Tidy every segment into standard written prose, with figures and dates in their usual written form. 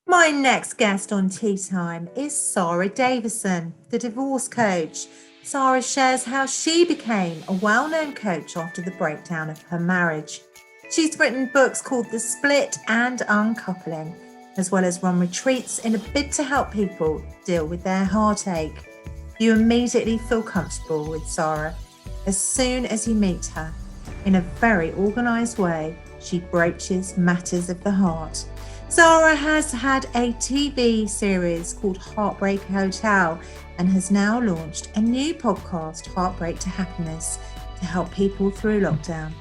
My next guest on Tea Time is Sara Davison, the divorce coach. Sara shares how she became a well-known coach after the breakdown of her marriage. She's written books called The Split and Uncoupling, as well as run retreats in a bid to help people deal with their heartache. You immediately feel comfortable with Sara. As soon as you meet her, in a very organised way, she broaches matters of the heart. Sara has had a TV series called Heartbreak Hotel and has now launched a new podcast, Heartbreak to Happiness, to help people through lockdown.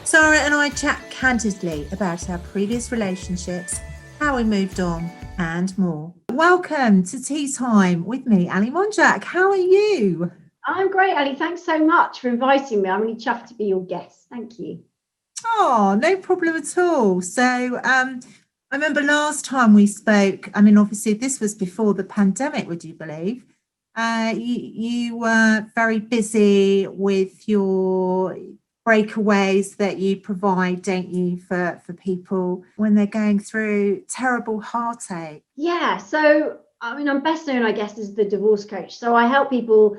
Sara and I chat candidly about our previous relationships, how we moved on, and more. Welcome to Tea Time with me, Ali Monjack. How are you? I'm great, Ali. Thanks so much for inviting me. I'm really chuffed to be your guest. Thank you. Oh, no problem at all. So, I remember last time we spoke, I mean, obviously this was before the pandemic, would you believe? You were very busy with your breakaways that you provide, don't you, for people when they're going through terrible heartache? Yeah, so I mean, I'm best known, I guess, as the divorce coach. So I help people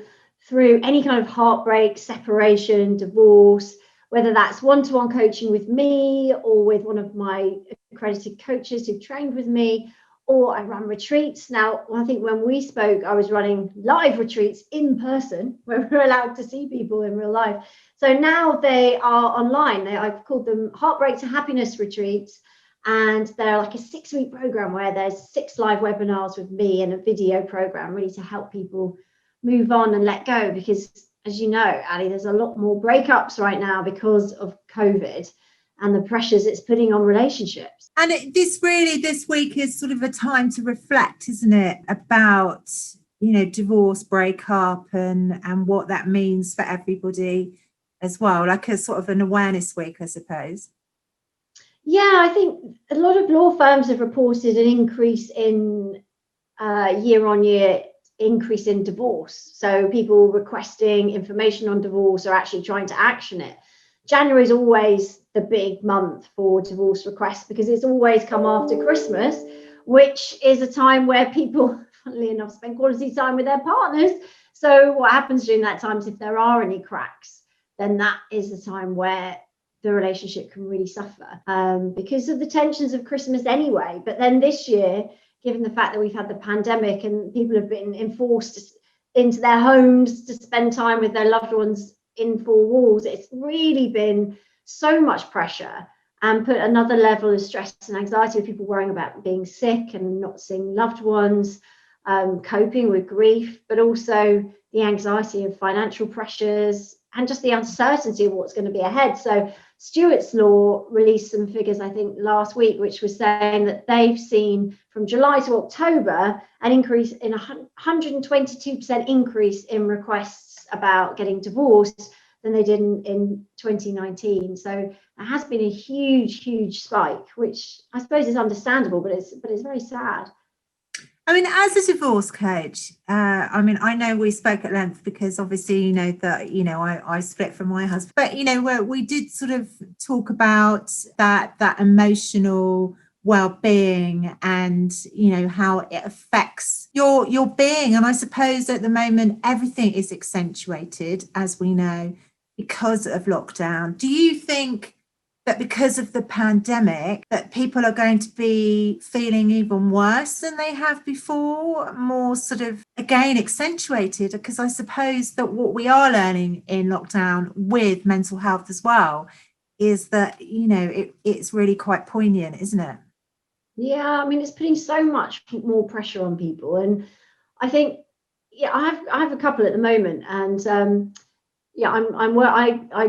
through any kind of heartbreak, separation, divorce, whether that's one-to-one coaching with me or with one of my accredited coaches who've trained with me, or I run retreats. Now, I think when we spoke, I was running live retreats in person where we're allowed to see people in real life. So now they are online. I've called them Heartbreak to Happiness retreats. And they're like a 6-week program where there's 6 live webinars with me and a video program really to help people move on and let go. Because as you know, Ali, there's a lot more breakups right now because of COVID and the pressures it's putting on relationships. And this week is sort of a time to reflect, isn't it, about, divorce, breakup and what that means for everybody as well, like a sort of an awareness week, I suppose. Yeah, I think a lot of law firms have reported an increase in year-on-year increase in divorce. So people requesting information on divorce are actually trying to action it. January is always the big month for divorce requests because it's always come after Christmas, which is a time where people, funnily enough, spend quality time with their partners. So what happens during that time is if there are any cracks, then that is the time where the relationship can really suffer because of the tensions of Christmas anyway. But then this year, given the fact that we've had the pandemic and people have been enforced into their homes to spend time with their loved ones in 4 walls, it's really been so much pressure and put another level of stress and anxiety with people worrying about being sick and not seeing loved ones, coping with grief, but also the anxiety of financial pressures and just the uncertainty of what's going to be ahead. So Stewart's Law released some figures, I think, last week, which was saying that they've seen from July to October an increase in 122% increase in requests about getting divorced than they did in 2019. So it has been a huge spike, which I suppose is understandable, but it's very sad. I mean, as a divorce coach, I know we spoke at length because obviously, you know, that, I split from my husband, but, where we did sort of talk about that emotional well-being and, how it affects your being. And I suppose at the moment, everything is accentuated, as we know, because of lockdown. Do you think that because of the pandemic that people are going to be feeling even worse than they have before, more sort of, again, accentuated? Because I suppose that what we are learning in lockdown with mental health as well is that, it's really quite poignant, isn't it? Yeah, I mean, it's putting so much more pressure on people. And I think, I have a couple at the moment, and I'm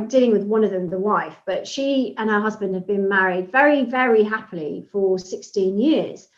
dealing with one of them, the wife, but she and her husband have been married very, very happily for 16 years.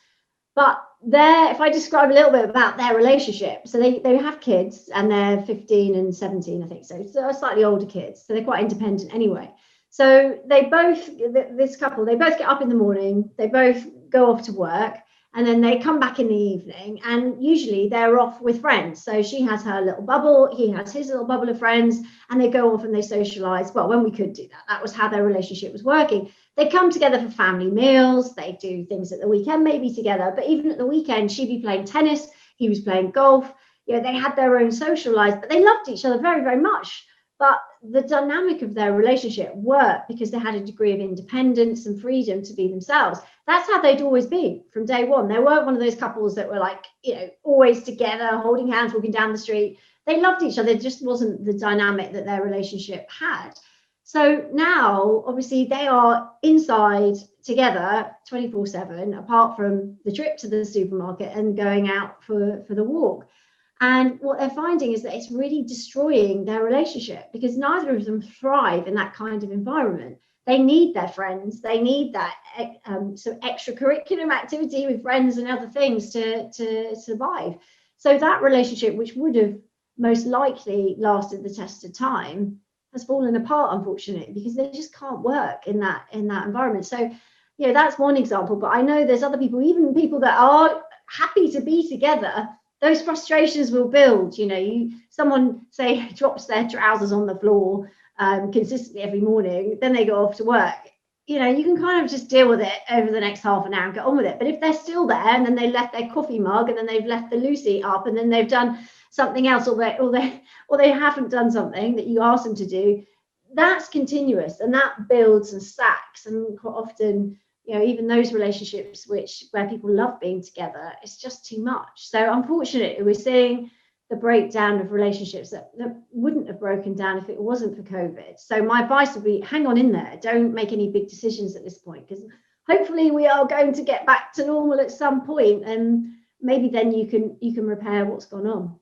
But if I describe a little bit about their relationship, so they have kids and they're 15 and 17, I think so they're slightly older kids. So they're quite independent anyway. So this couple, they both get up in the morning, they both go off to work, And then they come back in the evening, and usually they're off with friends. So she has her little bubble, he has his little bubble of friends, and they go off and they socialize. Well, when we could do that, that was how their relationship was working. They come together for family meals, they do things at the weekend maybe together, but even at the weekend, she'd be playing tennis, he was playing golf. You know, they had their own social lives, but they loved each other very, very much. But the dynamic of their relationship worked because they had a degree of independence and freedom to be themselves. That's how they'd always been from day one. They weren't one of those couples that were like, you know, always together, holding hands, walking down the street. They loved each other. It just wasn't the dynamic that their relationship had. So now, obviously, they are inside together 24/7, apart from the trip to the supermarket and going out for the walk. And what they're finding is that it's really destroying their relationship because neither of them thrive in that kind of environment. They need their friends. They need that sort of extracurricular activity with friends and other things to survive. So that relationship, which would have most likely lasted the test of time, has fallen apart, unfortunately, because they just can't work in that environment. So, you know, that's one example. But I know there's other people, even people that are happy to be together, those frustrations will build. You know, someone say drops their trousers on the floor consistently every morning, then they go off to work. You know, you can kind of just deal with it over the next half an hour and get on with it. But if they're still there and then they left their coffee mug and then they've left the Lucy up and then they've done something else or they haven't done something that you asked them to do, that's continuous and that builds and stacks. And quite often, you know, even those relationships where people love being together, it's just too much. So unfortunately, we're seeing the breakdown of relationships that wouldn't have broken down if it wasn't for COVID. So my advice would be hang on in there. Don't make any big decisions at this point, because hopefully we are going to get back to normal at some point, and maybe then you can repair what's gone on.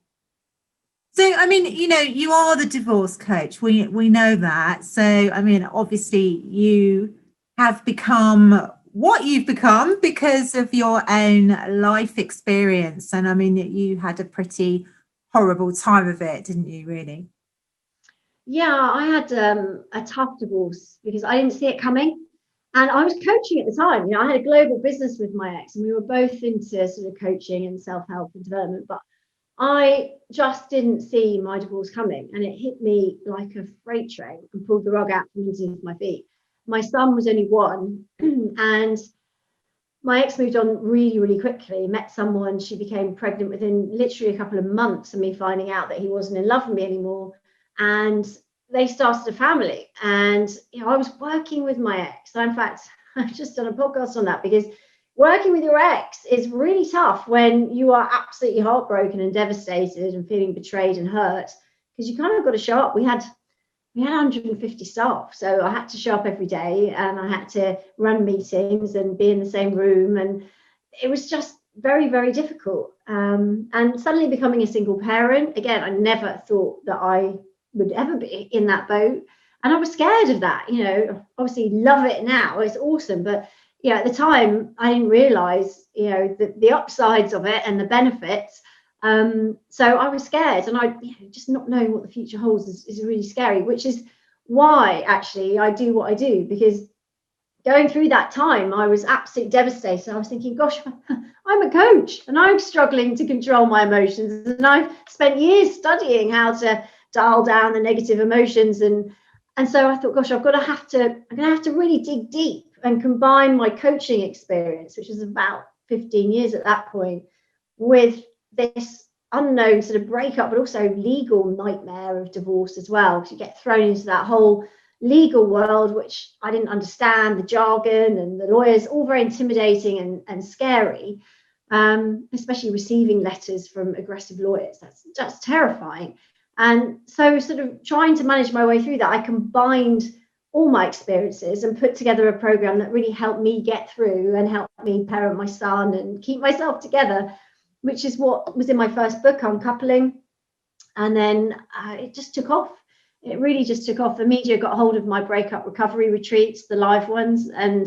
So, I mean, you know, you are the divorce coach. We know that. So, I mean, obviously you have become what you've become because of your own life experience. And I mean, you had a pretty horrible time of it, didn't you, really? Yeah, I had a tough divorce because I didn't see it coming. And I was coaching at the time. You know, I had a global business with my ex, and we were both into sort of coaching and self-help and development. But I just didn't see my divorce coming, and it hit me like a freight train and pulled the rug out from underneath my feet. My son was only one, and my ex moved on really, really quickly, met someone, she became pregnant within literally a couple of months of me finding out that he wasn't in love with me anymore. And they started a family. And, you know, I was working with my ex. So in fact, I've just done a podcast on that because working with your ex is really tough when you are absolutely heartbroken and devastated and feeling betrayed and hurt, because you kind of got to show up. We had 150 staff, so I had to show up every day and I had to run meetings and be in the same room, and it was just very, very difficult. And suddenly becoming a single parent, again, I never thought that I would ever be in that boat, and I was scared of that. You know, obviously love it now, it's awesome, but yeah, at the time I didn't realize, you know, the upsides of it and the benefits. So I was scared, and just not knowing what the future holds is really scary, which is why actually I do what I do, because going through that time I was absolutely devastated. I was thinking, gosh, I'm a coach and I'm struggling to control my emotions, and I've spent years studying how to dial down the negative emotions, and so I thought, gosh, I'm gonna have to really dig deep and combine my coaching experience, which was about 15 years at that point, with this unknown sort of breakup, but also legal nightmare of divorce as well, because you get thrown into that whole legal world, which I didn't understand, the jargon and the lawyers, all very intimidating and scary, especially receiving letters from aggressive lawyers. That's just terrifying. And so sort of trying to manage my way through that, I combined all my experiences and put together a program that really helped me get through and helped me parent my son and keep myself together, which is what was in my first book, Uncoupling. And then it just took off. It really just took off. The media got hold of my breakup recovery retreats, the live ones, and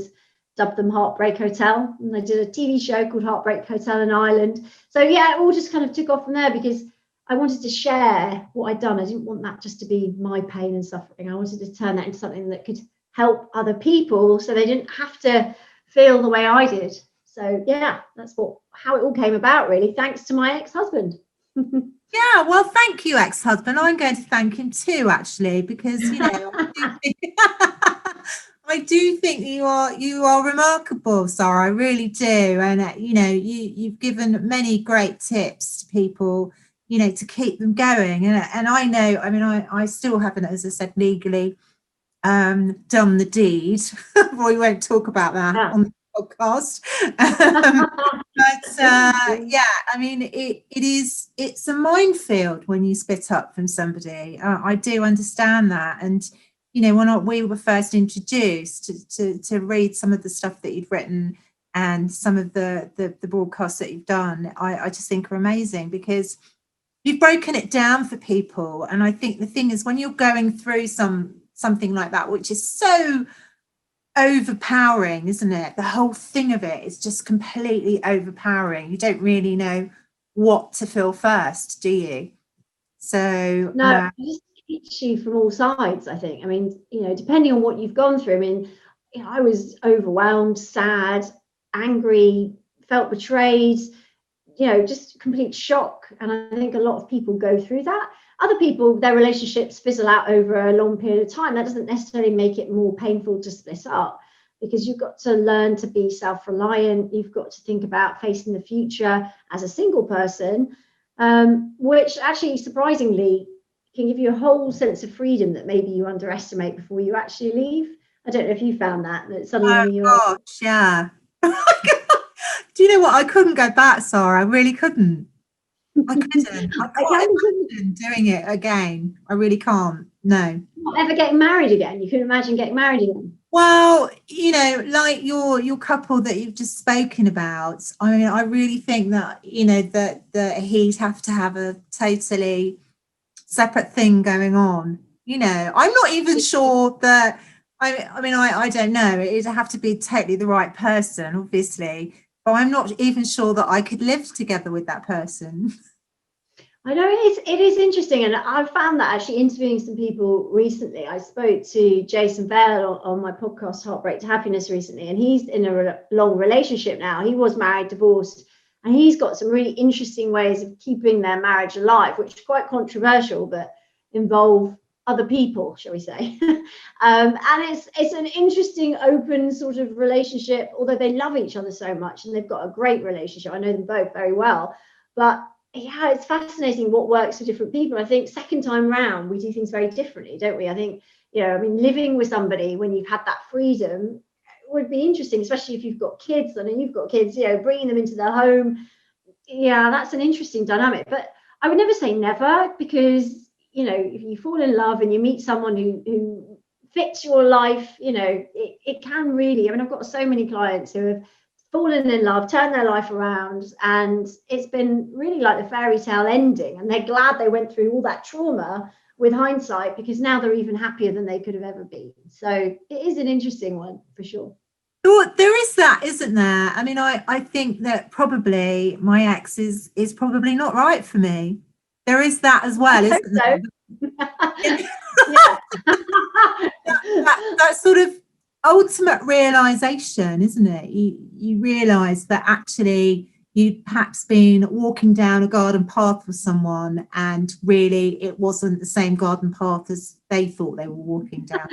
dubbed them Heartbreak Hotel. And I did a TV show called Heartbreak Hotel in Ireland. So yeah, it all just kind of took off from there, because I wanted to share what I'd done. I didn't want that just to be my pain and suffering. I wanted to turn that into something that could help other people so they didn't have to feel the way I did. So yeah, that's how it all came about, really, thanks to my ex-husband. Yeah, well, thank you, ex-husband. I'm going to thank him too, actually, because I do think you are remarkable, Sarah. I really do, and you've given many great tips to people, to keep them going. And I know, I mean, I still haven't, as I said, legally done the deed. We won't talk about that on the podcast. But yeah, I mean, it's a minefield when you split up from somebody. I do understand that. And, when we were first introduced to read some of the stuff that you've written and some of the broadcasts that you've done, I just think are amazing, because you've broken it down for people. And I think the thing is, when you're going through something like that, which is so overpowering, isn't it? The whole thing of it is just completely overpowering. You don't really know what to feel first, do you? So no, it just hits you from all sides, I think. I mean, depending on what you've gone through. I mean, I was overwhelmed, sad, angry, felt betrayed, just complete shock. And I think a lot of people go through that. Other people, their relationships fizzle out over a long period of time. That doesn't necessarily make it more painful to split up, because you've got to learn to be self-reliant. You've got to think about facing the future as a single person, which actually, surprisingly, can give you a whole sense of freedom that maybe you underestimate before you actually leave. I don't know if you found that suddenly you're... gosh, yeah. Do you know what? I couldn't go back, Sarah. I really couldn't. I couldn't. I can't imagine doing it again. I really can't. No. Not ever getting married again. You couldn't imagine getting married again. Well, like your couple that you've just spoken about. I mean, I really think that that he'd have to have a totally separate thing going on. I'm not even sure that. I don't know. It'd have to be totally the right person, obviously. But I'm not even sure that I could live together with that person. I know it is interesting, and I've found that actually interviewing some people recently. I spoke to Jason Bell on my podcast Heartbreak to Happiness recently, and he's in a long relationship now. He was married, divorced, and he's got some really interesting ways of keeping their marriage alive, which is quite controversial, but involve other people, shall we say. And it's an interesting, open sort of relationship, although they love each other so much and they've got a great relationship. I know them both very well, but yeah, it's fascinating what works for different people. I think second time round, we do things very differently, don't we? I think, living with somebody when you've had that freedom would be interesting, especially if you've got kids. I mean, you've got kids, bringing them into their home. Yeah, that's an interesting dynamic. But I would never say never, because, if you fall in love and you meet someone who fits your life, it can really, I mean, I've got so many clients who have fallen in love, turned their life around, and it's been really like the fairy tale ending, and they're glad they went through all that trauma with hindsight, because now they're even happier than they could have ever been. So it is an interesting one for sure. There is that, isn't there? I mean, I think that probably my ex is probably not right for me. There is that as well, isn't there? that sort of ultimate realization, isn't it? You realize that actually you'd perhaps been walking down a garden path with someone, and really it wasn't the same garden path as they thought they were walking down.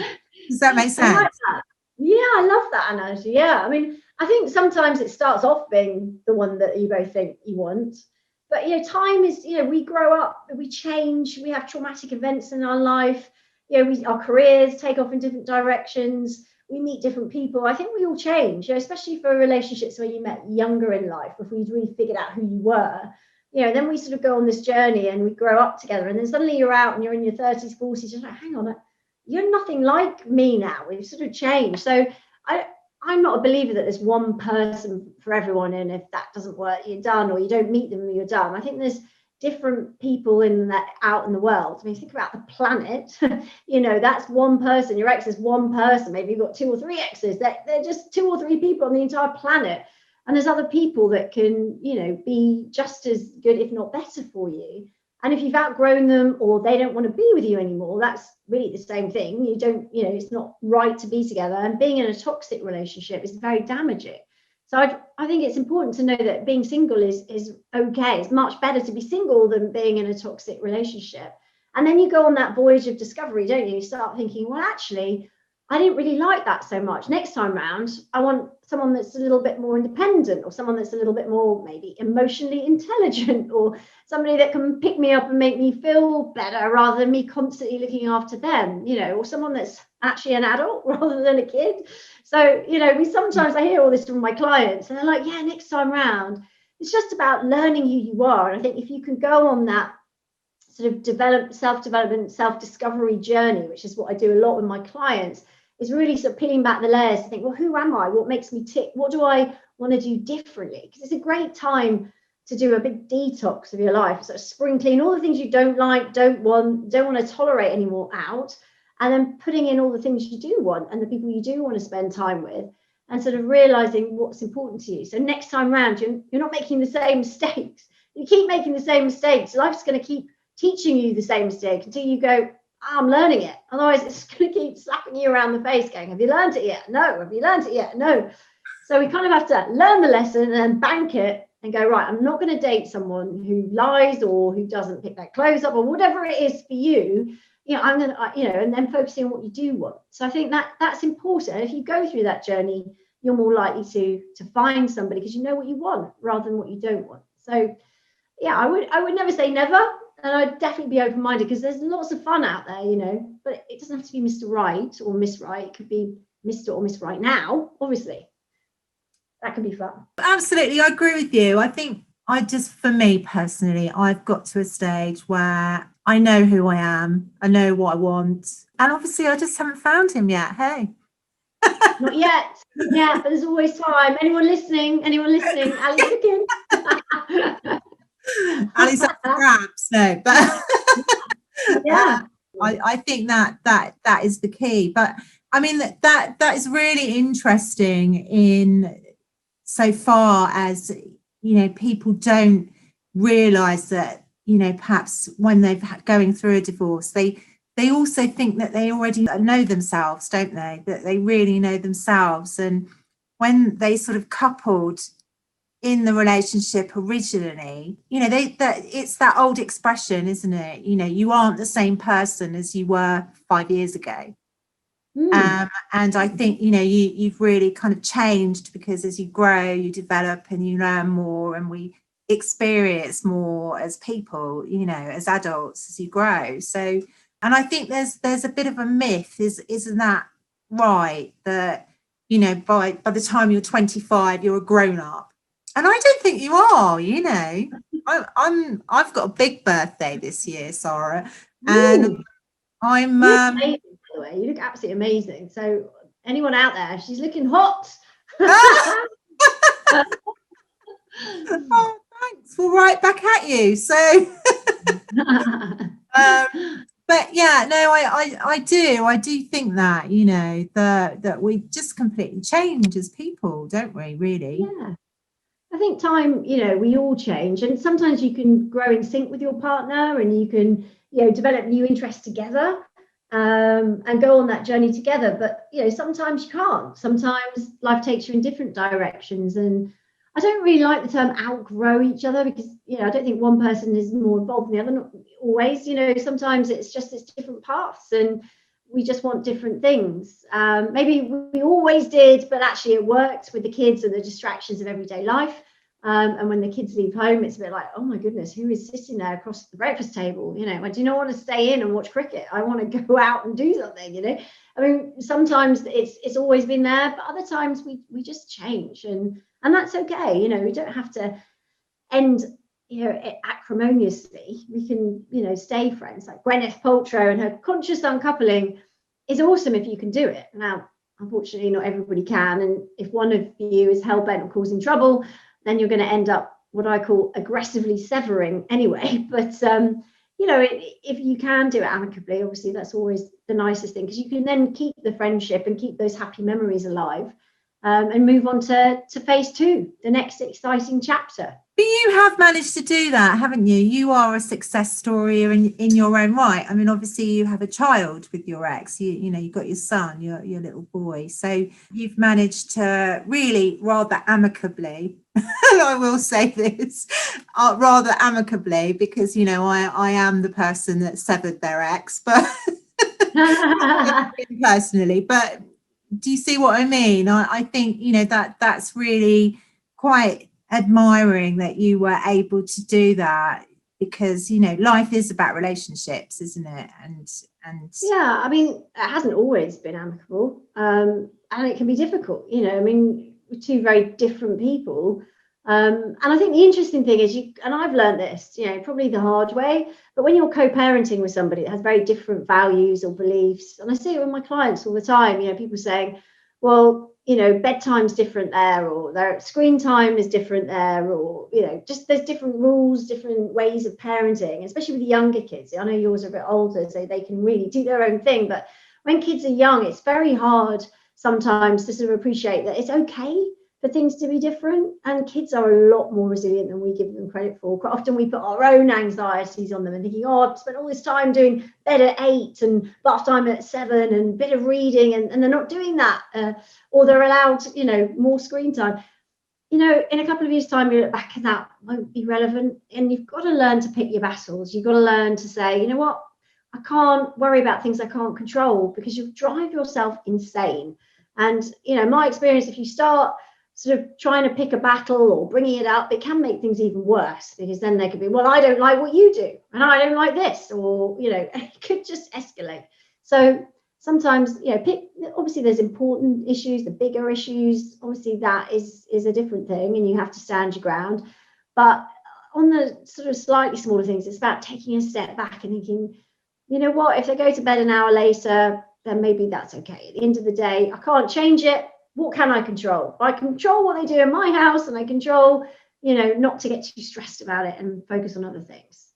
Does that make sense? I like that. Yeah, I love that analogy. Yeah, I mean, I think sometimes it starts off being the one that you both think you want, but time is, we grow up, we change, we have traumatic events in our life, our careers take off in different directions, we meet different people. I think we all change, especially for relationships where you met younger in life, before you'd really figured out who you were. Then we sort of go on this journey and we grow up together, and then suddenly you're out and you're in your 30s, 40s, you're like, hang on, you're nothing like me now. We've sort of changed. So I'm not a believer that there's one person for everyone, and if that doesn't work, you're done, or you don't meet them, you're done. I think there's different people out in the world. I mean, think about the planet. That's one person. Your ex is one person. Maybe you've got 2 or 3 exes. They're just 2 or 3 people on the entire planet. And there's other people that can, be just as good, if not better for you. And if you've outgrown them, or they don't want to be with you anymore, that's really the same thing. You don't, it's not right to be together. And being in a toxic relationship is very damaging. So I think it's important to know that being single is okay. It's much better to be single than being in a toxic relationship. And then you go on that voyage of discovery, don't you? You start thinking, well, actually, I didn't really like that so much. Next time round, I want someone that's a little bit more independent, or someone that's a little bit more maybe emotionally intelligent, or somebody that can pick me up and make me feel better rather than me constantly looking after them, or someone that's actually an adult rather than a kid. So, sometimes I hear all this from my clients and they're like, yeah, next time round, it's just about learning who you are. And I think if you can go on that sort of self-development, self-discovery journey, which is what I do a lot with my clients, is really sort of peeling back the layers to think, well, who am I? What makes me tick? What do I want to do differently? Because it's a great time to do a big detox of your life, sort of spring clean all the things you don't like, don't want to tolerate anymore out, and then putting in all the things you do want and the people you do want to spend time with, and sort of realizing what's important to you. So next time round, you're not making the same mistakes. You keep making the same mistakes, life's going to keep teaching you the same mistake until you go, I'm learning it. Otherwise, it's going to keep slapping you around the face going, have you learned it yet? No. Have you learned it yet? No. So we kind of have to learn the lesson and then bank it and go, right, I'm not going to date someone who lies or who doesn't pick their clothes up or whatever it is for you. I'm going to, and then focusing on what you do want. So I think that's important. And if you go through that journey, you're more likely to find somebody because you know what you want rather than what you don't want. So yeah, I would never say never. And I'd definitely be open-minded because there's lots of fun out there, but it doesn't have to be Mr. Right or Miss Right. It could be Mr. or Miss Right now, obviously. That could be fun. Absolutely. I agree with you. I think for me personally, I've got to a stage where I know who I am. I know what I want. And obviously I just haven't found him yet. Hey. Not yet. Yeah, but there's always time. Anyone listening? Ali's looking. Ali's up for grabs, no, but yeah, I think that is the key. But I mean that is really interesting in so far as people don't realize that perhaps when they're going through a divorce, they also think that they already know themselves, don't they? That they really know themselves, and when they sort of coupled in the relationship originally, it's that old expression, isn't it? You aren't the same person as you were 5 years ago. And I think you've really kind of changed because as you grow, you develop and you learn more, and we experience more as people, as adults, as you grow. So, and I think there's a bit of a myth, isn't that right? That by the time you're 25, you're a grown up. And I don't think you are, I've got a big birthday this year, Sara, and I'm amazing, by the way. You look absolutely amazing. So anyone out there, she's looking hot. Oh, thanks. Well, right back at you. So but yeah, no, I do think that that we just completely change as people, don't we, really? Yeah, I think time, we all change, and sometimes you can grow in sync with your partner, and you can, develop new interests together, and go on that journey together. But, sometimes you can't. Sometimes life takes you in different directions. And I don't really like the term outgrow each other because, I don't think one person is more involved than the other. Not always, sometimes it's different paths and we just want different things. Maybe we always did, but actually it worked with the kids and the distractions of everyday life. And when the kids leave home, it's a bit like, oh my goodness, who is sitting there across the breakfast table? I do not want to stay in and watch cricket. I want to go out and do something, I mean, sometimes it's always been there, but other times we just change, and that's okay. We don't have to end acrimoniously. We can stay friends. Like Gwyneth Paltrow and her conscious uncoupling is awesome if you can do it. Now, unfortunately, not everybody can, and if one of you is hell-bent on causing trouble, then you're going to end up what I call aggressively severing anyway. But if you can do it amicably, obviously that's always the nicest thing, because you can then keep the friendship and keep those happy memories alive, and move on to phase 2, the next exciting chapter. But you have managed to do that, haven't you? You are a success story in your own right. I mean, obviously you have a child with your ex. You know, you've got your son, your little boy. So you've managed to really rather amicably, I will say this, rather amicably, because, you know, I am the person that severed their ex, but personally, but do you see what I mean? I think, you know, that's really quite admiring that you were able to do that, because, you know, life is about relationships, isn't it? And Yeah, I mean, it hasn't always been amicable, and it can be difficult. You know, I mean, we're two very different people, and I think the interesting thing is and I've learned this, you know, probably the hard way. But when you're co-parenting with somebody that has very different values or beliefs, and I see it with my clients all the time, you know, people saying, well, you know, bedtime's different there, or their screen time is different there, or, you know, just there's different rules, different ways of parenting, especially with the younger kids. I know yours are a bit older, so they can really do their own thing. But when kids are young, it's very hard sometimes to sort of appreciate that it's okay for things to be different. And kids are a lot more resilient than we give them credit for. Quite often we put our own anxieties on them and thinking, oh, I've spent all this time doing bed at 8 and bath time at 7 and bit of reading, and they're not doing that, or they're allowed, you know, more screen time. You know, in a couple of years' time, you look back and that won't be relevant. And you've got to learn to pick your battles. You've got to learn to say, you know what, I can't worry about things I can't control, because you'll drive yourself insane. And, you know, my experience, if you start sort of trying to pick a battle or bringing it up, it can make things even worse, because then there could be, well, I don't like what you do and I don't like this, or, you know, it could just escalate. So sometimes, you know, obviously there's important issues, the bigger issues, obviously that is a different thing and you have to stand your ground. But on the sort of slightly smaller things, it's about taking a step back and thinking, you know what, if they go to bed an hour later, then maybe that's okay. At the end of the day, I can't change it. What can I control? I control what they do in my house, and I control, you know, not to get too stressed about it and focus on other things.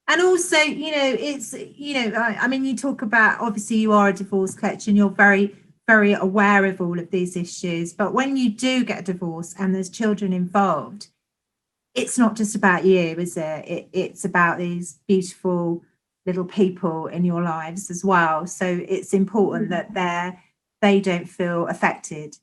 and also, you know, it's, you know, I mean, you talk about, obviously you are a divorce coach and you're very, very aware of all of these issues, but when you do get a divorce and there's children involved, it's not just about you, is it? It's about these beautiful little people in your lives as well. So it's important that they don't feel affected.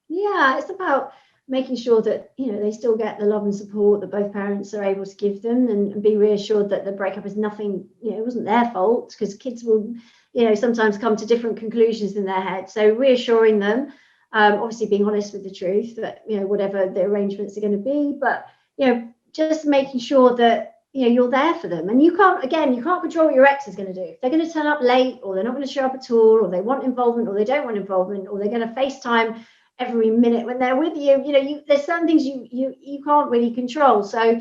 Yeah, it's about making sure that, you know, they still get the love and support that both parents are able to give them, and be reassured that the breakup is nothing, you know, it wasn't their fault, because kids will, you know, sometimes come to different conclusions in their head. So reassuring them, obviously being honest with the truth that, you know, whatever the arrangements are going to be, but, you know, just making sure that, you know, you're there for them. And you can't control what your ex is going to do. If they're going to turn up late, or they're not going to show up at all, or they want involvement, or they don't want involvement, or they're going to FaceTime every minute when they're with you, you know, there's some things you can't really control. So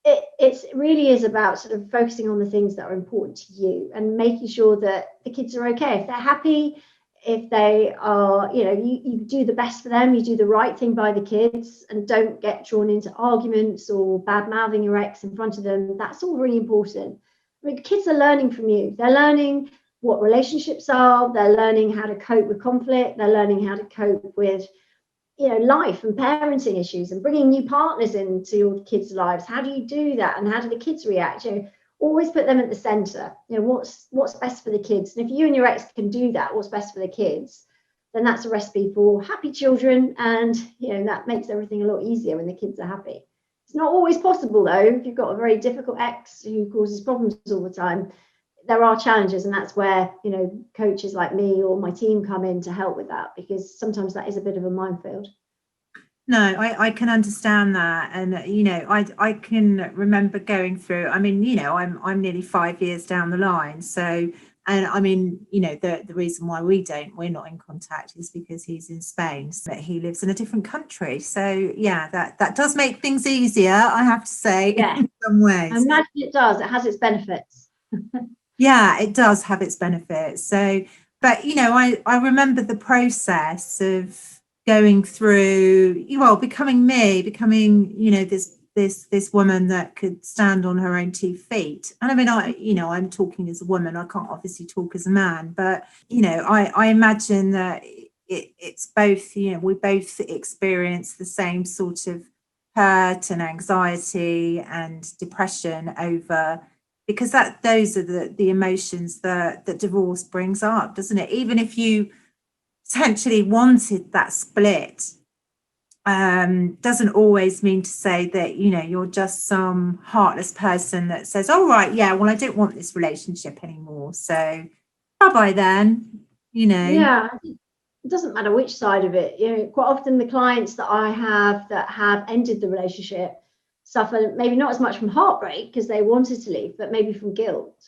it really is about sort of focusing on the things that are important to you and making sure that the kids are okay. If they're happy, if they are, you know, you do the best for them, you do the right thing by the kids, and don't get drawn into arguments or bad mouthing your ex in front of them. That's all really important. I mean, kids are learning from you. They're learning what relationships are. They're learning how to cope with conflict. They're learning how to cope with, you know, life and parenting issues, and bringing new partners into your kids' lives. How do you do that, and how do the kids react? You know, always put them at the center. You know, what's best for the kids. And if you and your ex can do that, what's best for the kids, then that's a recipe for happy children. And, you know, that makes everything a lot easier when the kids are happy. It's not always possible though. If you've got a very difficult ex who causes problems all the time, there are challenges, and that's where, you know, coaches like me or my team come in to help with that, because sometimes that is a bit of a minefield. No, I can understand that. And, you know, I can remember going through, I mean, you know, I'm nearly 5 years down the line. So, and I mean, you know, the reason why we're not in contact is because he's in Spain, so he lives in a different country. So yeah, that does make things easier, I have to say, Yeah, in some I ways. imagine it does. It has its benefits. Yeah, it does have its benefits. So, but, you know, I remember the process of going through, well, becoming me, becoming, you know, this woman that could stand on her own 2 feet. And I mean, you know, I'm talking as a woman, I can't obviously talk as a man, but, you know, I imagine that it's both, you know, we both experience the same sort of hurt and anxiety and depression over, because those are the emotions that divorce brings up, doesn't it? Even if you potentially wanted that split, doesn't always mean to say that, you know, you're just some heartless person that says, oh right, yeah, well, I don't want this relationship anymore, so bye bye then, you know. Yeah, it doesn't matter which side of it. You know, quite often the clients that I have that have ended the relationship suffer maybe not as much from heartbreak because they wanted to leave, but maybe from guilt.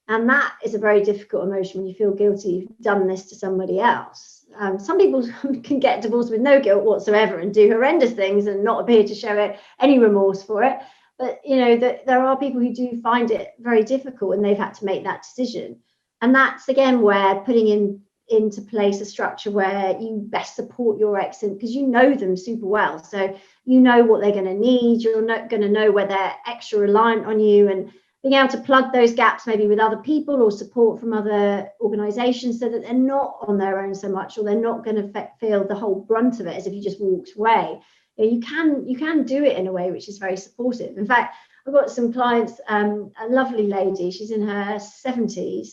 And that is a very difficult emotion when you feel guilty you've done this to somebody else. Some people can get divorced with no guilt whatsoever and do horrendous things and not appear to show any remorse for it. But, you know, there are people who do find it very difficult and they've had to make that decision. And that's, again, where putting into place a structure where you best support your ex, because you know them super well. So you know what they're going to need. You're not going to know where they're extra reliant on you, and being able to plug those gaps maybe with other people or support from other organizations so that they're not on their own so much, or they're not going to feel the whole brunt of it as if you just walked away. You can do it in a way which is very supportive. In fact, I've got some clients, a lovely lady, she's in her 70s,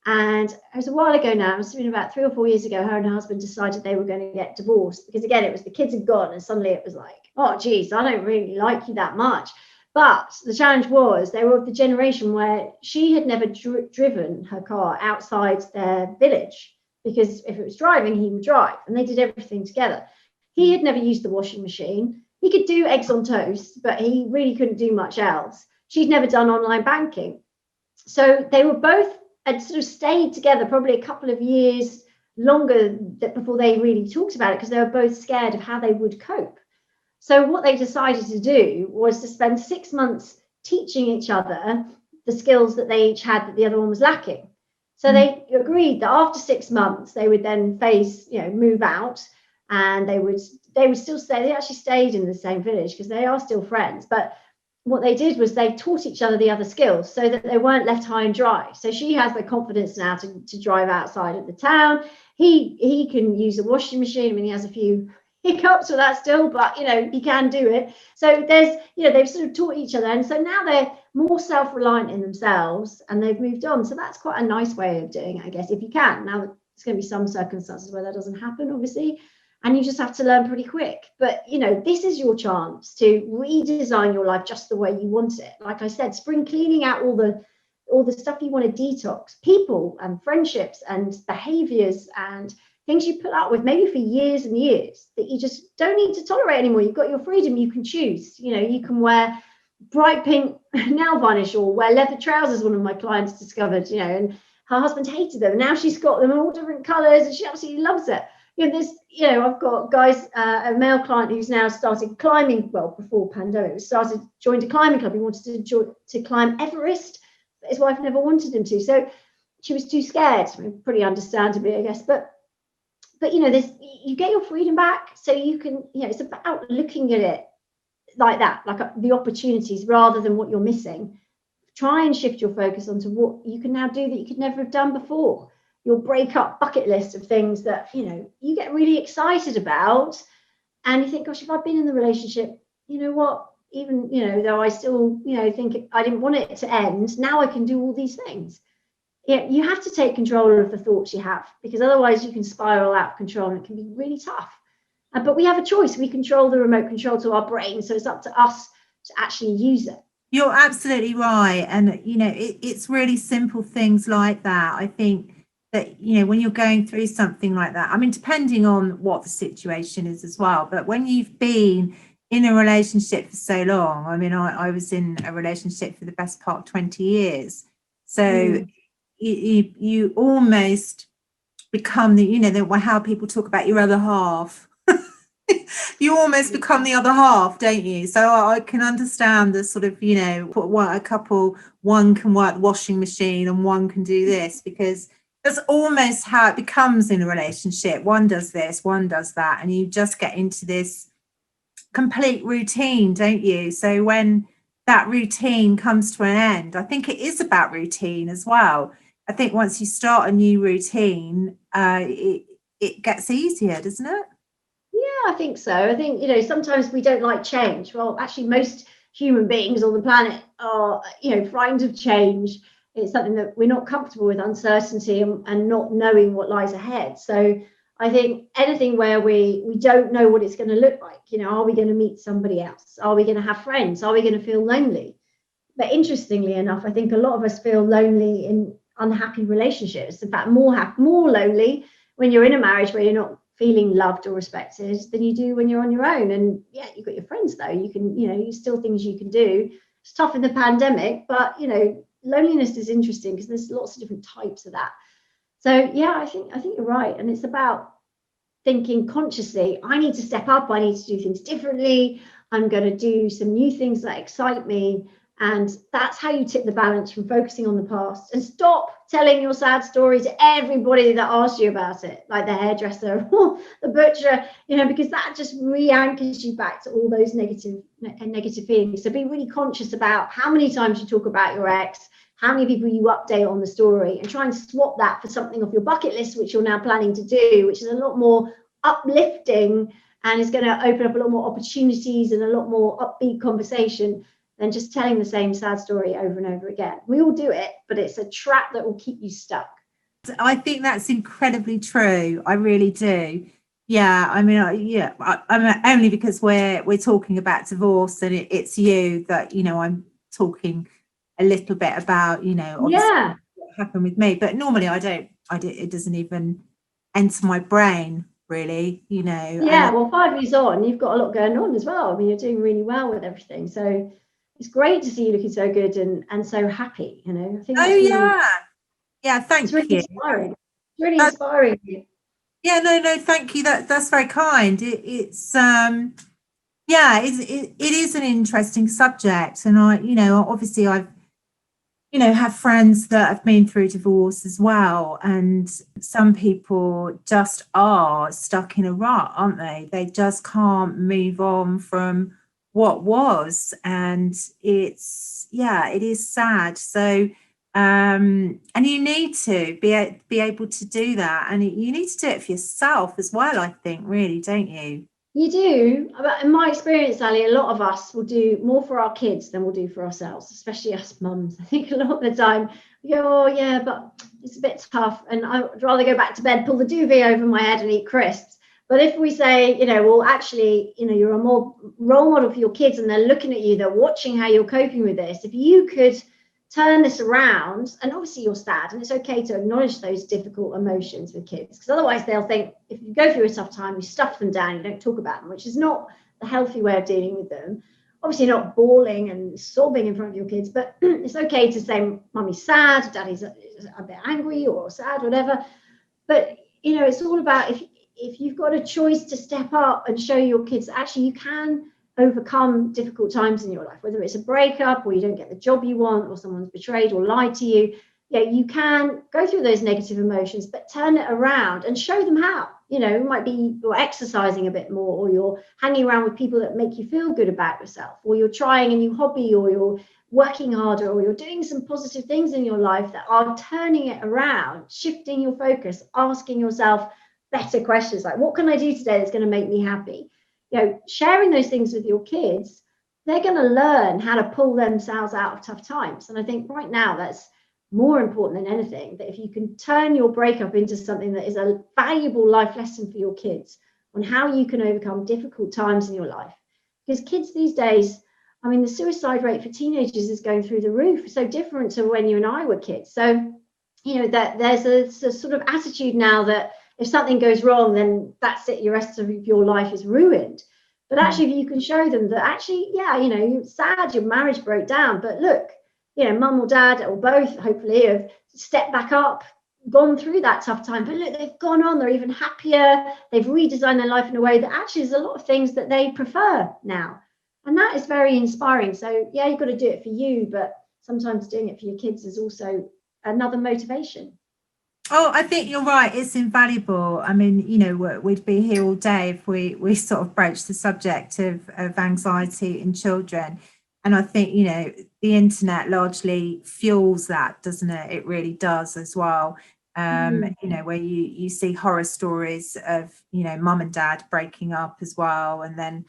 and it was a while ago now, it must have been about 3 or 4 years ago, her and her husband decided they were going to get divorced because, again, it was the kids had gone and suddenly it was like, oh geez, I don't really like you that much. But the challenge was they were of the generation where she had never driven her car outside their village, because if it was driving, he would drive, and they did everything together. He had never used the washing machine. He could do eggs on toast, but he really couldn't do much else. She'd never done online banking. So they were both had sort of stayed together probably a couple of years longer before they really talked about it, because they were both scared of how they would cope. So what they decided to do was to spend 6 months teaching each other the skills that they each had that the other one was lacking. So they agreed that after 6 months, they would then move out, and they would still stay. They actually stayed in the same village because they are still friends. But what they did was they taught each other the other skills so that they weren't left high and dry. So she has the confidence now to drive outside of the town. He can use a washing machine. I mean, he has a few hiccups with that still, but he can do it. So there's they've sort of taught each other, and so now they're more self-reliant in themselves, and they've moved on. So that's quite a nice way of doing it, I guess, if you can. Now there's going to be some circumstances where that doesn't happen, obviously, and you just have to learn pretty quick. But this is your chance to redesign your life just the way you want it. Like I said, spring cleaning out all the stuff you want to detox, people and friendships and behaviors and things you put up with maybe for years and years that you just don't need to tolerate anymore. You've got your freedom. You can choose. You can wear bright pink nail varnish or wear leather trousers. One of my clients discovered, and her husband hated them. Now she's got them in all different colors and she absolutely loves it. I've got guys, a male client who's now started climbing. Well, before pandemic, joined a climbing club. He wanted to climb Everest, but his wife never wanted him to. So she was too scared. Pretty understandably, I guess. But you get your freedom back, so you can, it's about looking at it like that, like the opportunities rather than what you're missing. Try and shift your focus onto what you can now do that you could never have done before. Your breakup bucket list of things that, you get really excited about, and you think, gosh, if I'd been in the relationship, you know what, even, though I still, think I didn't want it to end, now I can do all these things. You have to take control of the thoughts you have, because otherwise you can spiral out of control and it can be really tough. But we have a choice. We control the remote control to our brain, so it's up to us to actually use it. You're absolutely right. And, it's really simple things like that. I think that, when you're going through something like that, I mean, depending on what the situation is as well, but when you've been in a relationship for so long, I mean, I was in a relationship for the best part of 20 years. So you almost become how people talk about your other half. You almost become the other half, don't you? So I can understand the sort of, one can work the washing machine and one can do this, because that's almost how it becomes in a relationship. One does this, one does that, and you just get into this complete routine, don't you? So when that routine comes to an end, I think it is about routine as well. I think once you start a new routine, it gets easier, doesn't it? I think so. I think, sometimes we don't like change. Well, actually, most human beings on the planet are, frightened of change. It's something that we're not comfortable with, uncertainty and not knowing what lies ahead. So I think anything where we don't know what it's going to look like, are we going to meet somebody else? Are we going to have friends? Are we going to feel lonely? But interestingly enough, I think a lot of us feel lonely in unhappy relationships. In fact, more lonely when you're in a marriage where you're not feeling loved or respected than you do when you're on your own. And yeah, you've got your friends though. You can, you still things you can do. It's tough in the pandemic, but loneliness is interesting because there's lots of different types of that. So yeah, I think you're right. And it's about thinking consciously, I need to step up, I need to do things differently, I'm going to do some new things that excite me. And that's how you tip the balance from focusing on the past and stop telling your sad story to everybody that asks you about it, like the hairdresser or the butcher, because that just re-anchors you back to all those negative feelings. So be really conscious about how many times you talk about your ex, how many people you update on the story, and try and swap that for something off your bucket list, which you're now planning to do, which is a lot more uplifting and is going to open up a lot more opportunities and a lot more upbeat conversation than just telling the same sad story over and over again. We all do it, but it's a trap that will keep you stuck. I think that's incredibly true. I really do. Yeah, I mean, I'm only because we're talking about divorce and it's you that, I'm talking a little bit about, obviously what happened with me. But normally it doesn't even enter my brain, really, Yeah, well, 5 years on, you've got a lot going on as well. I mean, you're doing really well with everything. So it's great to see you looking so good and so happy, I think that's yeah, thank really you. Inspiring. It's really inspiring. Yeah, no, thank you. That's very kind. It is an interesting subject. And obviously I've, have friends that have been through divorce as well. And some people just are stuck in a rut, aren't they? They just can't move on from what was. And it is sad. So, and you need to be able to do that. And you need to do it for yourself as well, I think, really, don't you? You do. In my experience, Ali, a lot of us will do more for our kids than we'll do for ourselves, especially us mums. I think a lot of the time we go, oh, yeah, but it's a bit tough. And I'd rather go back to bed, pull the duvet over my head and eat crisps. But if we say, well, actually, you're a more role model for your kids and they're looking at you, they're watching how you're coping with this. If you could turn this around, and obviously you're sad, and it's okay to acknowledge those difficult emotions with kids, because otherwise they'll think if you go through a tough time, you stuff them down, you don't talk about them, which is not the healthy way of dealing with them. Obviously not bawling and sobbing in front of your kids, but it's okay to say mummy's sad, daddy's a bit angry or sad, whatever. But it's all about if you've got a choice to step up and show your kids actually you can overcome difficult times in your life, whether it's a breakup or you don't get the job you want or someone's betrayed or lied to you. Yeah, you can go through those negative emotions, but turn it around and show them how. It might be you're exercising a bit more, or you're hanging around with people that make you feel good about yourself, or you're trying a new hobby, or you're working harder, or you're doing some positive things in your life that are turning it around, shifting your focus, asking yourself better questions like, what can I do today that's going to make me happy? Sharing those things with your kids, they're going to learn how to pull themselves out of tough times. And I think right now that's more important than anything, that if you can turn your breakup into something that is a valuable life lesson for your kids on how you can overcome difficult times in your life. Because kids these days, I mean, the suicide rate for teenagers is going through the roof. It's so different to when you and I were kids. So, that there's a sort of attitude now that if something goes wrong, then that's it, the rest of your life is ruined. But actually, if you can show them that actually, yeah, you're sad, your marriage broke down, but look, mum or dad or both, hopefully, have stepped back up, gone through that tough time, but look, they've gone on, they're even happier, they've redesigned their life in a way that actually is a lot of things that they prefer now. And that is very inspiring. So, yeah, you've got to do it for you, but sometimes doing it for your kids is also another motivation. Oh, I think you're right. It's invaluable. I mean, we'd be here all day if we sort of broached the subject of anxiety in children. And I think, the internet largely fuels that, doesn't it? It really does as well. you know, where you see horror stories of, you know, mum and dad breaking up as well, and then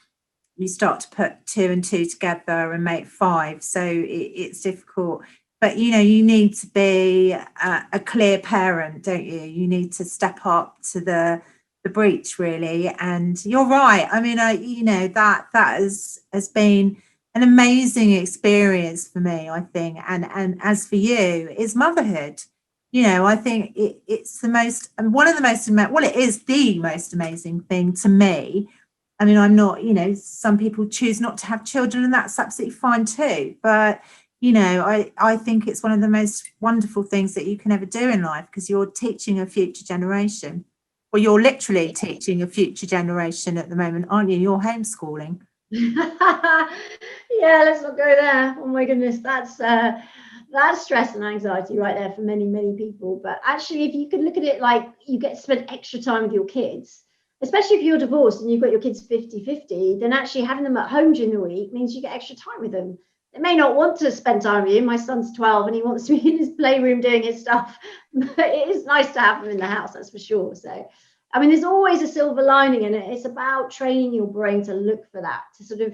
you start to put two and two together and make five. So it's difficult. But, you know, you need to be a clear parent, don't you? You need to step up to the breach, really. And you're right. I mean, you know, that has been an amazing experience for me, I think. And as for you, is motherhood. You know, I think it's the most, and one of the most, well, it is the most amazing thing to me. I mean, I'm not, you know, some people choose not to have children, and that's absolutely fine too. But, you know, I think it's one of the most wonderful things that you can ever do in life, because you're teaching a future generation. Well, you're literally teaching a future generation at the moment, aren't you? You're homeschooling. Yeah, let's not go there. Oh my goodness, that's stress and anxiety right there for many people. But actually, if you could look at it like you get to spend extra time with your kids, especially if you're divorced and you've got your kids 50-50, then actually having them at home during the week means you get extra time with them. They may not want to spend time with you. My son's 12 and he wants to be in his playroom doing his stuff, but it is nice to have them in the house, that's for sure. So I mean, there's always a silver lining in it. It's about training your brain to look for that, to sort of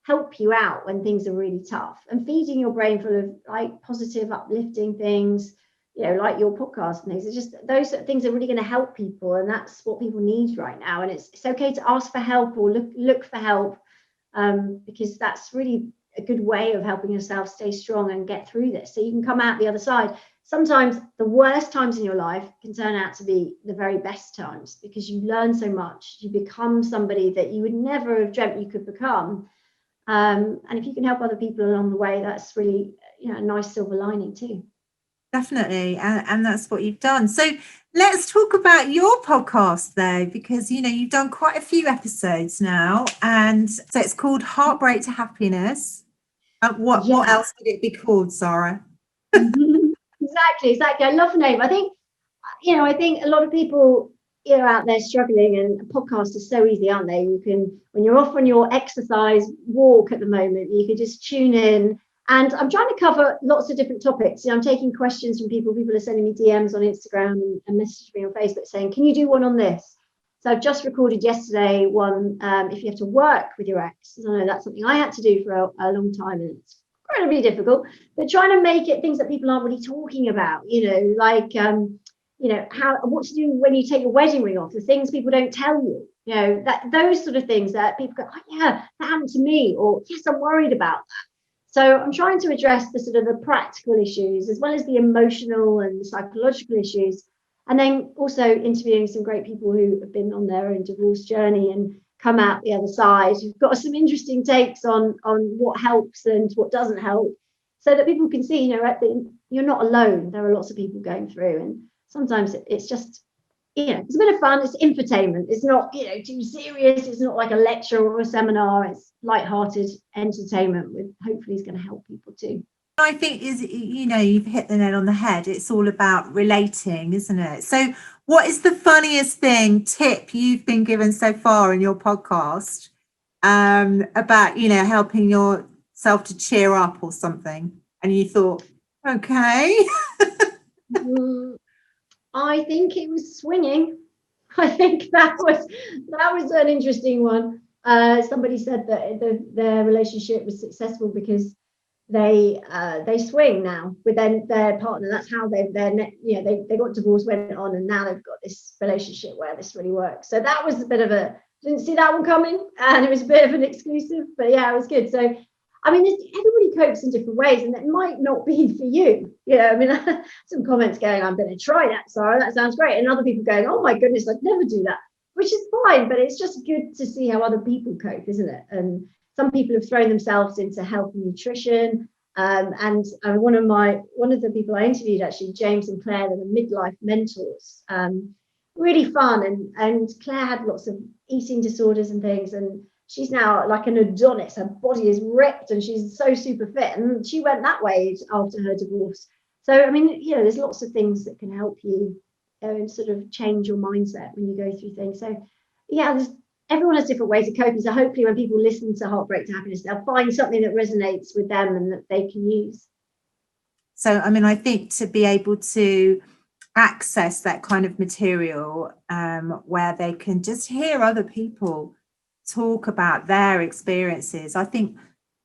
help you out when things are really tough, and feeding your brain full of like positive, uplifting things, you know, like your podcast and things. It's just those sort of things are really going to help people, and that's what people need right now. And it's okay to ask for help or look for help, because that's really a good way of helping yourself stay strong and get through this, so you can come out the other side. Sometimes the worst times in your life can turn out to be the very best times, because you learn so much. You become somebody that you would never have dreamt you could become. And if you can help other people along the way, that's really, you know, a nice silver lining too. Definitely. And that's what you've done. So let's talk about your podcast though, because, you know, you've done quite a few episodes now. And so it's called Heartbreak to Happiness. What else would it be called, Sara? Exactly. I love the name. I think a lot of people, you know, out there struggling, and podcasts are so easy, aren't they? You can, when you're off on your exercise walk at the moment, you can just tune in. And I'm trying to cover lots of different topics. You know, I'm taking questions from people. People are sending me DMs on Instagram and messaging me on Facebook saying, can you do one on this? So I've just recorded yesterday one, if you have to work with your ex. I know that's something I had to do for a long time, and it's incredibly difficult, but trying to make it things that people aren't really talking about, you know, like, you know, what to do when you take your wedding ring off, the things people don't tell you, you know, that those sort of things that people go, oh yeah, that happened to me, or yes, I'm worried about that. So I'm trying to address the sort of the practical issues as well as the emotional and the psychological issues, and then also interviewing some great people who have been on their own divorce journey and come out the other side. You've got some interesting takes on what helps and what doesn't help, so that people can see, you know, you're not alone. There are lots of people going through, and sometimes it's just, you know, it's a bit of fun. It's infotainment. It's not, you know, too serious. It's not like a lecture or a seminar. It's light-hearted entertainment with hopefully is going to help people too. I think you know, you've hit the nail on the head. It's all about relating, isn't it? So what is the funniest tip you've been given so far in your podcast, about, you know, helping yourself to cheer up or something, and you thought, okay? I think it was swinging. I think that was an interesting one. Somebody said that their relationship was successful because they swing now with their partner. That's how they got divorced, went on, and now they've got this relationship where this really works. So that was a bit of didn't see that one coming, and it was a bit of an exclusive, but yeah, it was good. So I mean, everybody copes in different ways, and it might not be for you. You know, I mean, some comments going, I'm going to try that, Sara, that sounds great. And other people going, oh my goodness, I'd never do that, which is fine, but it's just good to see how other people cope, isn't it? And some people have thrown themselves into health and nutrition. And one of the people I interviewed, actually, James and Claire, they're the midlife mentors. Really fun. And Claire had lots of eating disorders and things, and she's now like an Adonis. Her body is ripped and she's so super fit. And she went that way after her divorce. So, I mean, you know, there's lots of things that can help you and sort of change your mindset when you go through things. So, yeah, everyone has different ways of coping. So hopefully when people listen to Heartbreak to Happiness, they'll find something that resonates with them and that they can use. So, I mean, I think to be able to access that kind of material, where they can just hear other people talk about their experiences. I think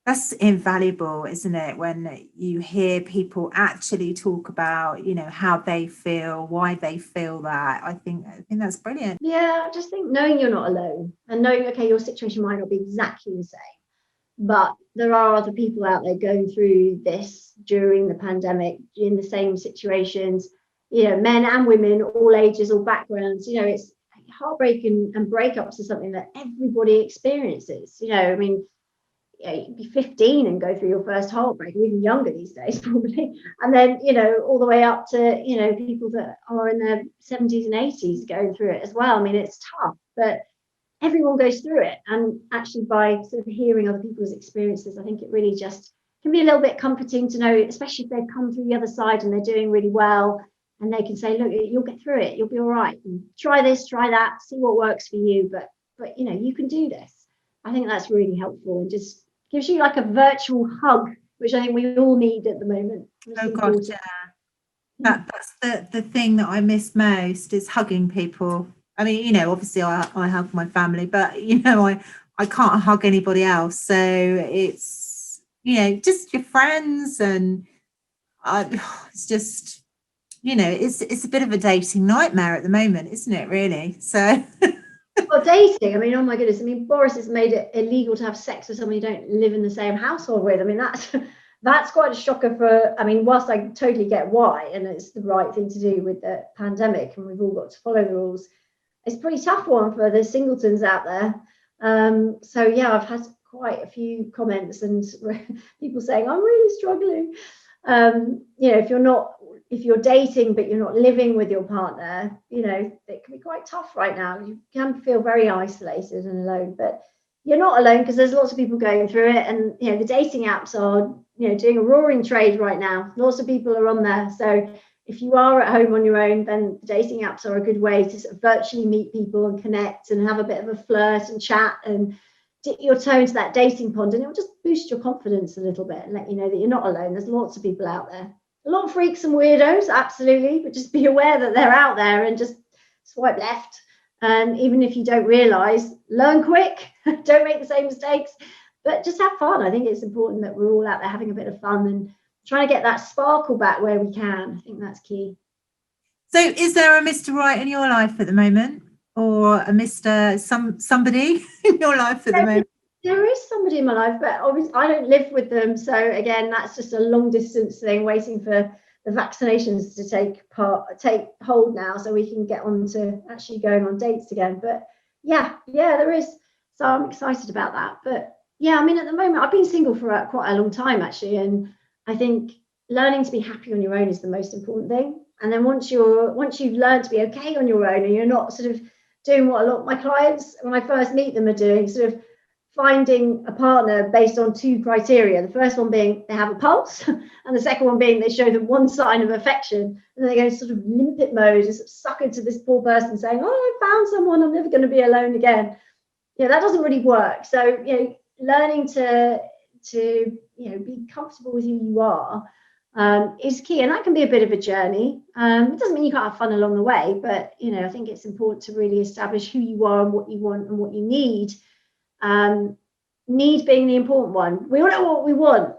that's invaluable, isn't it? When you hear people actually talk about, how they feel, why they feel that. I think that's brilliant. Yeah, I just think knowing you're not alone and knowing, okay, your situation might not be exactly the same, but there are other people out there going through this during the pandemic in the same situations, men and women, all ages, all backgrounds. It's heartbreak and breakups is something that everybody experiences. I mean, you'd be 15 and go through your first heartbreak, or even younger these days, probably. And then, all the way up to, people that are in their 70s and 80s going through it as well. I mean, it's tough, but everyone goes through it. And actually, by sort of hearing other people's experiences, I think it really just can be a little bit comforting to know, especially if they've come through the other side and they're doing really well. And they can say, look, you'll get through it. You'll be all right. And try this, try that, see what works for you. But you can do this. I think that's really helpful and just gives you like a virtual hug, which I think we all need at the moment. Oh gosh, yeah. That's the thing that I miss most is hugging people. I mean, obviously I hug my family, but I can't hug anybody else. So it's just your friends, and it's just it's a bit of a dating nightmare at the moment, isn't it? Really. So. Well, dating, I mean, oh my goodness. I mean, Boris has made it illegal to have sex with someone you don't live in the same household with. I mean, that's quite a shocker I mean, whilst I totally get why, and it's the right thing to do with the pandemic, and we've all got to follow the rules, it's a pretty tough one for the singletons out there. So yeah, I've had quite a few comments and people saying, I'm really struggling. If you're dating but you're not living with your partner, it can be quite tough right now. You can feel very isolated and alone, but you're not alone because there's lots of people going through it. And the dating apps are doing a roaring trade right now. Lots of people are on there. So if you are at home on your own, then the dating apps are a good way to sort of virtually meet people and connect and have a bit of a flirt and chat and dip your toe into that dating pond, and it'll just boost your confidence a little bit and let you know that you're not alone. There's lots of people out there. A lot of freaks and weirdos, absolutely, but just be aware that they're out there and just swipe left. And even if you don't realize, learn quick, don't make the same mistakes, but just have fun. I think it's important that we're all out there having a bit of fun and trying to get that sparkle back where we can. I think that's key. So is there a Mr. Right in your life at the moment, or a Mr. somebody in your life at the moment? There is somebody in my life, but obviously I don't live with them. So again, that's just a long distance thing, waiting for the vaccinations to take hold now, so we can get on to actually going on dates again. But yeah, there is. So I'm excited about that. But yeah, I mean, at the moment, I've been single for quite a long time actually, and I think learning to be happy on your own is the most important thing. And then once you've learned to be okay on your own, and you're not sort of doing what a lot of my clients when I first meet them are doing, sort of finding a partner based on two criteria. The first one being they have a pulse, and the second one being they show them one sign of affection, and they go sort of limpet mode and sort of suck into this poor person saying, oh, I found someone, I'm never going to be alone again. That doesn't really work. So learning to be comfortable with who you are is key, and that can be a bit of a journey. It doesn't mean you can't have fun along the way, but I think it's important to really establish who you are and what you want and what you need. Need being the important one. We all know what we want,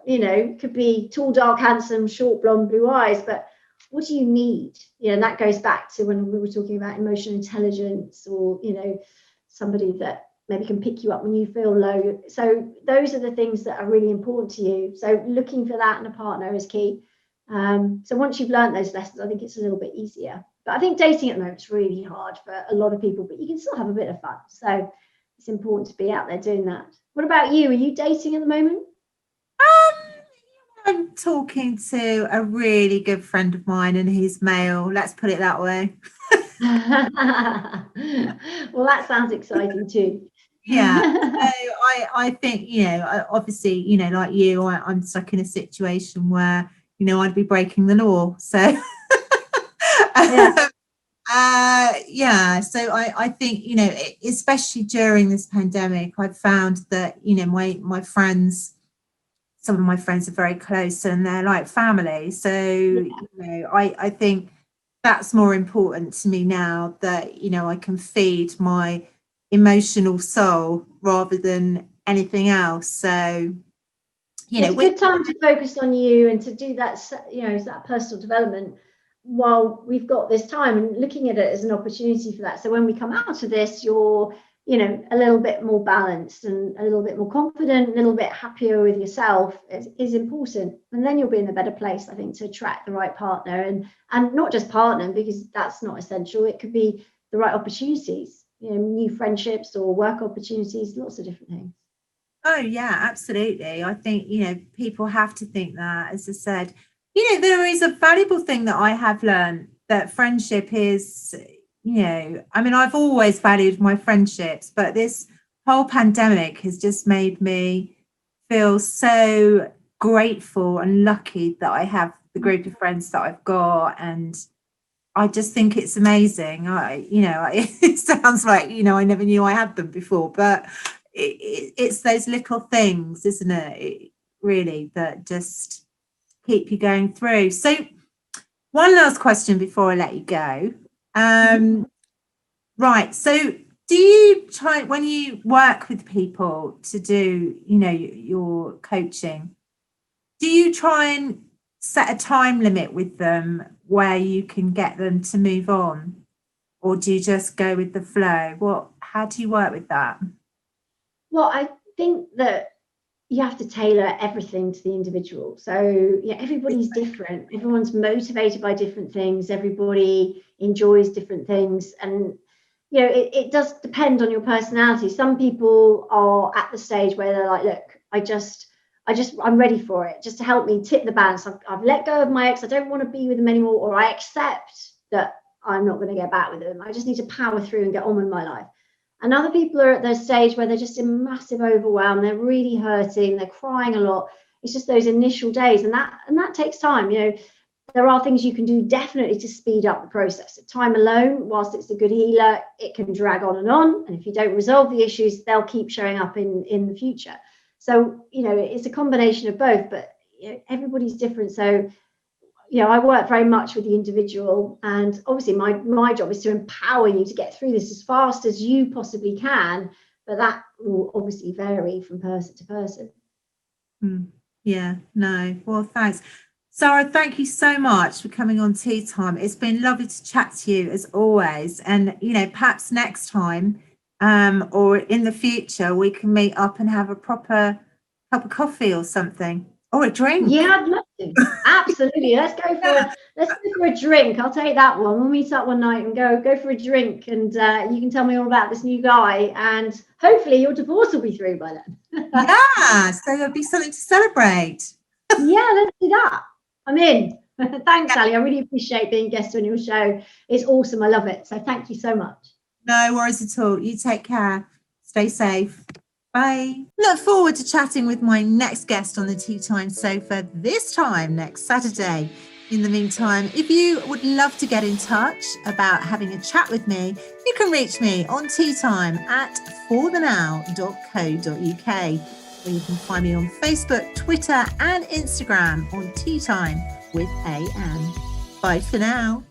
could be tall, dark, handsome, short, blonde, blue eyes, but what do you need? And that goes back to when we were talking about emotional intelligence, or somebody that maybe can pick you up when you feel low. So those are the things that are really important to you. So looking for that in a partner is key. So once you've learned those lessons, I think it's a little bit easier. But I think dating at the moment is really hard for a lot of people, but you can still have a bit of fun. So it's important to be out there doing that. What about you? Are you dating at the moment? I'm talking to a really good friend of mine, and he's male. Let's put it that way. Well, that sounds exciting too. Yeah. So I think, obviously, like you, I'm stuck in a situation where, I'd be breaking the law. So so I think, especially during this pandemic, I've found that, my friends, some of my friends are very close and they're like family. So, I think That's more important to me now, that, I can feed my emotional soul rather than anything else. So, It's a we good time to focus on you and to do that, that personal development while we've got this time, and looking at it as an opportunity for that. So when we come out of this, you're, a little bit more balanced and a little bit more confident, a little bit happier with yourself is important. And then you'll be in a better place, I think, to attract the right partner, and not just partner, because that's not essential. It could be the right opportunities, new friendships or work opportunities, lots of different things. Oh, yeah, absolutely. I think, people have to think that, as I said, there is a valuable thing that I have learned, that friendship is, I've always valued my friendships, but this whole pandemic has just made me feel so grateful and lucky that I have the group of friends that I've got. And I just think it's amazing. It sounds like, I never knew I had them before, but it's those little things, isn't it? Really, that just keep you going through. So one last question before I let you go. Right. So do you try, when you work with people to do, your coaching, do you try and set a time limit with them where you can get them to move on? Or do you just go with the flow? How do you work with that? Well, I think that you have to tailor everything to the individual. So everybody's different. Everyone's motivated by different things. Everybody enjoys different things. And, it does depend on your personality. Some people are at the stage where they're like, look, I'm ready for it. Just to help me tip the balance. I've let go of my ex. I don't want to be with them anymore, or I accept that I'm not going to get back with them. I just need to power through and get on with my life. And other people are at their stage where they're just in massive overwhelm. They're really hurting. They're crying a lot. It's just those initial days, and that takes time. There are things you can do definitely to speed up the process. Time alone, whilst it's a good healer, it can drag on. And if you don't resolve the issues, they'll keep showing up in the future. So, it's a combination of both, but everybody's different. So, I work very much with the individual, and obviously my job is to empower you to get through this as fast as you possibly can, but that will obviously vary from person to person. Yeah, no. Well, thanks. Sara, thank you so much for coming on Tea Time. It's been lovely to chat to you as always. And, perhaps next time or in the future, we can meet up and have a proper cup of coffee or something, or a drink. Yeah, I'd love to. Absolutely. Let's go for a drink. I'll take that one. We'll meet up one night and go for a drink, and you can tell me all about this new guy, and hopefully your divorce will be through by then. Yeah, so there'll be something to celebrate. Yeah, let's do that. I'm in. Thanks, Ali. I really appreciate being a guest on your show. It's awesome. I love it. So thank you so much. No worries at all. You take care. Stay safe. Bye. Look forward to chatting with my next guest on the Tea Time sofa this time next Saturday. In the meantime, if you would love to get in touch about having a chat with me, you can reach me on teatime@forthenow.co.uk. Or you can find me on Facebook, Twitter and Instagram on Tea Time with AM. Bye for now.